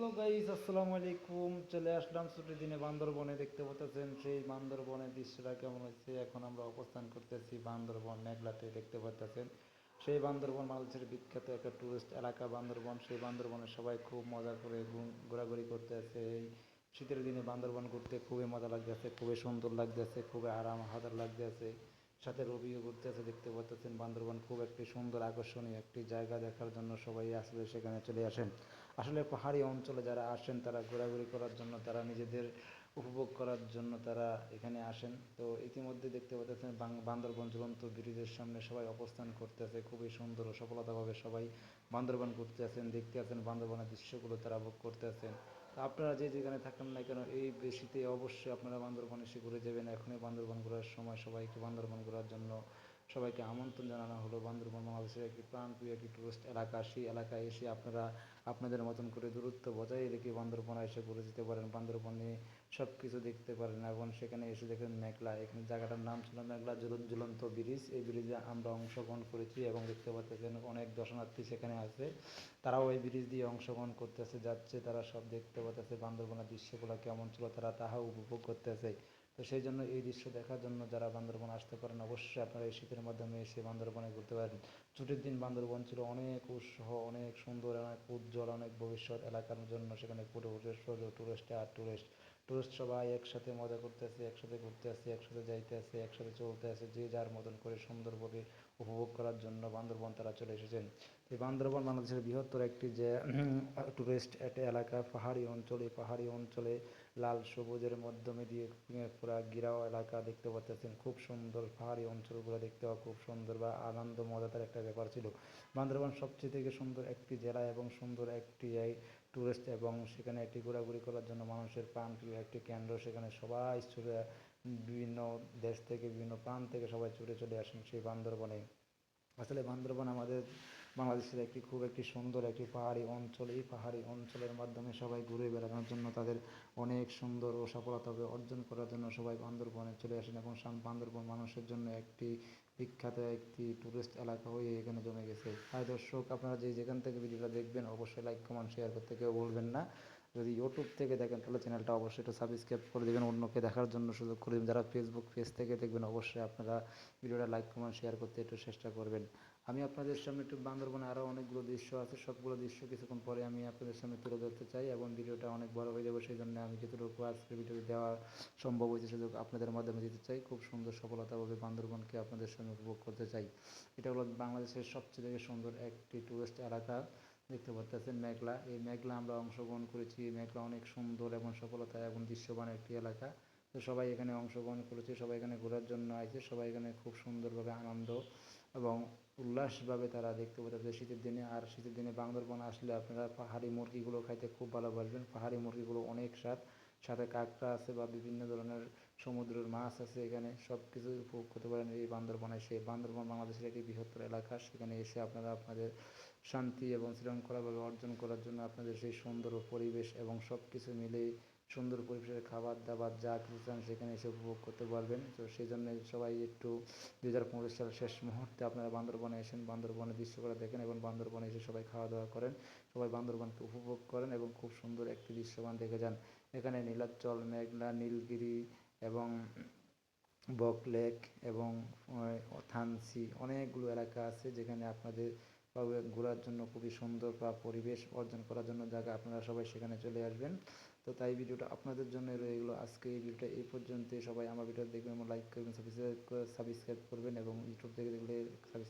Hello guys, আসসালামু আলাইকুম। চলে আসলাম ছুটির দিনে বান্দরবনে। দেখতে পাচ্ছেন সেই বান্দরবনের দৃশ্যটা কেমন হচ্ছে। এখন আমরা অবস্থান করতেছি বান্দরবন মেঘলাতে। দেখতে পাচ্ছেন সেই বান্দরবন বাংলাদেশের বিখ্যাত একটা টুরিস্ট এলাকা বান্দরবন। সেই বান্দরবনে সবাই খুব মজা করে ঘোরাঘুরি করতে আছে। এই শীতের দিনে বান্দরবন ঘুরতে খুবই মজা লাগতেছে, খুবই সুন্দর লাগতেছে, খুবই আরাম হাজার লাগতেছে। সাথে রবিও ঘুরতে আছে। দেখতে পাচ্ছেন বান্দরবন খুব একটি সুন্দর আকর্ষণীয় একটি জায়গা, দেখার জন্য সবাই আসলে সেখানে চলে আসেন। আসলে পাহাড়ি অঞ্চলে যারা আসেন তারা ঘোরাঘুরি করার জন্য, তারা নিজেদের উপভোগ করার জন্য তারা এখানে আসেন। তো ইতিমধ্যে দেখতে পাচ্ছেন বান্দরবন ঝুলন্ত ব্রিজের সামনে সবাই অবস্থান করতেছে। খুবই সুন্দর ও সফলতাভাবে সবাই বান্দরবন ঘুরতে আছেন, দেখতে আছেন বান্দরবনের দৃশ্যগুলো তারা ভোগ করতে আছেন। তো আপনারা যে যেখানে থাকেন না কেন এই বেশিতে অবশ্যই আপনারা বান্দরবন এসে ঘুরে যাবেন। এখনই বান্দরবন ঘোরার সময়, সবাইকে বান্দরবন ঘোরার জন্য সবাইকে আমন্ত্রণ জানানো হলো। বান্দরবন বাংলাদেশের একটি প্রাণপ্রিয় একটি টুরিস্ট এলাকা। সেই এলাকায় এসে আপনারা আপনাদের মতন করে দূরত্ব বজায় রেখে বান্দরবনে এসে ঘুরে যেতে পারেন। বান্দরবনে সব কিছু দেখতে পারেন। এবং সেখানে এসে দেখেন মেঘলা, এখানে জায়গাটার নাম ছিল মেঘলা ঝুলন্ত ব্রিজ। এই ব্রিজে আমরা অংশগ্রহণ করেছি এবং দেখতে পাচ্ছেন অনেক দর্শনার্থী সেখানে আছে, তারাও এই ব্রিজ দিয়ে অংশগ্রহণ করতেছে, যাচ্ছে, তারা সব দেখতে পাচ্ছে বান্দরবনের দৃশ্যগুলো কেমন ছিল, তারা তাহাও উপভোগ করতেছে। তো সেই জন্য এই দৃশ্য দেখার জন্য যারা বান্দরবন আসতে পারেন অবশ্যই আপনারা এই শীতের মাধ্যমে এসে বান্দরবনে ঘুরতে পারেন। ছুটির দিন বান্দরবন ছিল অনেক উৎসাহ, অনেক সুন্দর, অনেক উজ্জ্বল, অনেক ভবিষ্যৎ এলাকার জন্য সেখানে পুরো টুরিস্ট আর টুরিস্ট টুরিস্ট সবাই একসাথে মজা করতেছে, একসাথে ঘুরতে আসছে, একসাথে যাইতে আসছে, একসাথে চলতে আসে, যে যার মতন করে সুন্দরভাবে উপভোগ করার জন্য বান্দরবন তারা চলে এসেছেন। এই বান্দরবন বাংলাদেশের বৃহত্তর একটি যে টুরিস্ট একটা এলাকা, পাহাড়ি অঞ্চল। এই পাহাড়ি অঞ্চলে লাল সবুজের মাধ্যমে দিয়ে পুরা ঘিরাও এলাকা দেখতে পাচ্ছেন। খুব সুন্দর পাহাড়ি অঞ্চলগুলো দেখতে পাওয়া খুব সুন্দর বা আনন্দ মজাদার একটা ব্যাপার ছিল। বান্দরবান সবচেয়ে থেকে সুন্দর একটি জেলা এবং সুন্দর একটি টুরিস্ট, এবং সেখানে একটি ঘোরাঘুরি করার জন্য মানুষের প্রাণপ্রিয় একটি কেন্দ্র। সেখানে সবাই ছুটে বিভিন্ন দেশ থেকে, বিভিন্ন প্রান্ত থেকে সবাই ছুটে চলে আসেন সেই বান্দরবনে। আসলে বান্দরবান আমাদের বাংলাদেশের একটি খুব একটি সুন্দর একটি পাহাড়ি অঞ্চল। এই পাহাড়ি অঞ্চলের মাধ্যমে সবাই ঘুরে বেড়ানোর জন্য, তাদের অনেক সুন্দর ও সফলতা অর্জন করার জন্য সবাই বান্দরবনে চলে আসেন। এবং বান্দরবন মানুষের জন্য একটি বিখ্যাত একটি টুরিস্ট এলাকা হয়ে এখানে জমে গেছে। তাই দর্শক, আপনারা যে যেখান থেকে ভিডিওটা দেখবেন অবশ্যই লাইক কমেন্ট শেয়ার করতে কেউ বলবেন না। যদি ইউটিউব থেকে দেখেন তাহলে চ্যানেলটা অবশ্যই একটু সাবস্ক্রাইব করে দেবেন, অন্যকে দেখার জন্য সুযোগ করে দেবেন। যারা ফেসবুক পেজ থেকে দেখবেন অবশ্যই আপনারা ভিডিওটা লাইক কমেন্ট শেয়ার করতে একটু চেষ্টা করবেন। আমি আপনাদের সামনে একটু বান্দরবনে আরও অনেকগুলো দৃশ্য আছে, সবগুলো দৃশ্য কিছুক্ষণ পরে আমি আপনাদের সামনে তুলে ধরতে চাই, এবং ভিডিওটা অনেক বড় হয়ে যাবে। সেই জন্য আমি যতটুকু আজকে ভিডিও দেওয়া সম্ভব হয়েছে সুযোগ আপনাদের মাধ্যমে দিতে চাই। খুব সুন্দর সফলতাভাবে বান্দরবনকে আপনাদের সামনে উপভোগ করতে চাই। এটা হলো বাংলাদেশের সবচেয়ে থেকে সুন্দর একটি টুরিস্ট এলাকা। দেখতে পাচ্ছেন মেঘলা, এই মেঘলা আমরা অংশগ্রহণ করেছি। মেঘলা অনেক সুন্দর এবং সফলতা এবং দৃশ্যবান একটি এলাকা। তো সবাই এখানে অংশগ্রহণ করেছে, সবাই এখানে ঘোরার জন্য আসছে, সবাই এখানে খুব সুন্দরভাবে আনন্দ এবং উল্লাসভাবে তারা দেখতে পাচ্ছে শীতের দিনে। আর শীতের দিনে বান্দরবন আসলে আপনারা পাহাড়ি মুরগিগুলো খাইতে খুব ভালোবাসবেন। পাহাড়ি মুরগিগুলো অনেক স্বাদ, সাথে কাঁকড়া আছে বা বিভিন্ন ধরনের সমুদ্রের মাছ আছে, এখানে সব কিছু উপভোগ করতে পারেন এই বান্দরবনে এসে। বান্দরবন বাংলাদেশের একটি বৃহত্তর এলাকা, সেখানে এসে আপনারা আপনাদের শান্তি এবং শৃঙ্খলাভাবে অর্জন করার জন্য আপনাদের সেই সুন্দর পরিবেশ এবং সব কিছু মিলেই সুন্দর পরিবেশের খাবার দাবার যা কিছু চান সেখানে এসে উপভোগ করতে পারবেন। তো সেই জন্য সবাই একটু 2025 সালের শেষ মুহূর্তে আপনারা বান্দরবনে এসেন, বান্দরবনের দৃশ্যগুলো দেখেন এবং বান্দরবনে এসে সবাই খাওয়া দাওয়া করেন, সবাই বান্দরবনকে উপভোগ করেন এবং খুব সুন্দর একটি দৃশ্যমান দেখে যান। এখানে নীলাচল, মেঘনা, নীলগিরি এবং বক লেক এবং থানসি অনেকগুলো এলাকা আছে, যেখানে আপনাদের ঘোরার জন্য খুবই সুন্দর বা পরিবেশ অর্জন করার জন্য জায়গা, আপনারা সবাই সেখানে চলে আসবেন। তো তাই ভিডিওটা আপনাদের জন্য রয়ে গেলো। আজকে এই ভিডিওটা এই পর্যন্তই। সবাই আমার ভিডিও দেখবেন এবং লাইক করবেন, সাবস্ক্রাইব করবেন, এবং ইউটিউব থেকে দেখলে সাবস্ক্রাইব